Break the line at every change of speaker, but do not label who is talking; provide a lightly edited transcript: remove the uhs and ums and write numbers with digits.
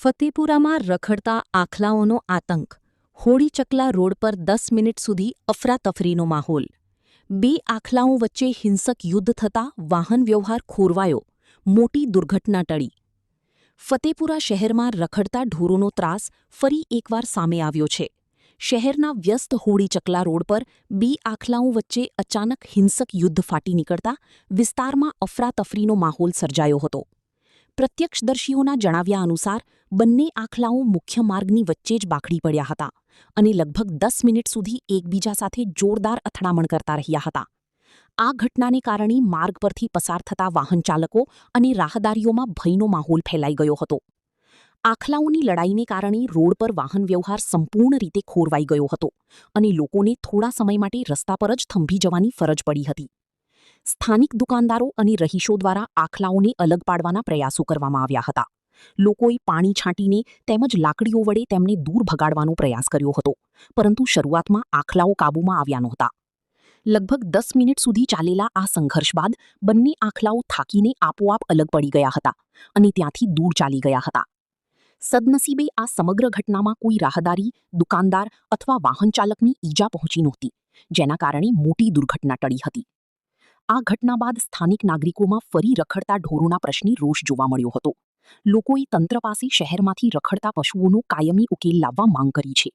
ફતેપુરામાં રખડતા આખલાઓનો આતંક. હોળી ચકલા રોડ પર 10 મિનિટ સુધી અફરાતફરીનો માહોલ. બે આખલાઓ વચ્ચે હિંસક યુદ્ધ થતાં વાહન વ્યવહાર ખોરવાયો. મોટી દુર્ઘટના ટળી. ફતેપુરા શહેરમાં રખડતા ઢોરોનો ત્રાસ ફરી એકવાર સામે આવ્યો છે. શહેરના વ્યસ્ત હોળી ચકલા રોડ પર બે આખલાઓ વચ્ચે અચાનક હિંસક યુદ્ધ ફાટી નીકળતા વિસ્તારમાં અફરાતફરીનો માહોલ સર્જાયો હતો. પ્રત્યક્ષદર્શીઓના જણાવ્યા અનુસાર બંને આખલાઓ મુખ્ય માર્ગની વચ્ચે જ બાખડી પડ્યા હતા અને લગભગ 10 મિનિટ સુધી એકબીજા સાથે જોરદાર અથડામણ કરતા રહ્યા હતા. આ ઘટનાને કારણે માર્ગ પરથી પસાર થતા વાહન ચાલકો અને રાહદારીઓમાં ભયનો માહોલ ફેલાઈ ગયો હતો. આખલાઓની લડાઈને કારણે રોડ પર વાહન વ્યવહાર સંપૂર્ણ રીતે ખોરવાઈ ગયો હતો અને લોકોને થોડા સમય માટે રસ્તા પર જ થંભી જવાની ફરજ પડી હતી. સ્થાનિક દુકાનદારો અને રહીશો દ્વારા આખલાઓને અલગ પાડવાના પ્રયાસો કરવામાં આવ્યા હતા. લોકોએ પાણી છાંટીને તેમજ લાકડીઓ વડે તેમને દૂર ભગાડવાનો પ્રયાસ કર્યો હતો, પરંતુ શરૂઆતમાં આખલાઓ કાબૂમાં આવ્યા નહોતા. લગભગ 10 મિનિટ સુધી ચાલેલા આ સંઘર્ષ બાદ બંને આખલાઓ થાકીને આપોઆપ અલગ પડી ગયા હતા અને ત્યાંથી દૂર ચાલી ગયા હતા. સદનસીબે આ સમગ્ર ઘટનામાં કોઈ રાહદારી, દુકાનદાર અથવા વાહન ચાલકની ઈજા પહોંચી નહોતી, જેના કારણે મોટી દુર્ઘટના ટળી હતી. આ ઘટના બાદ સ્થાનિક નાગરિકોમાં ફરી રખડતા ઢોરોના પ્રશ્ને રોષ જોવા મળ્યો હતો. લોકોએ તંત્ર પાસે શહેરમાંથી રખડતા પશુઓનો કાયમી ઉકેલ લાવવા માંગ કરી છે.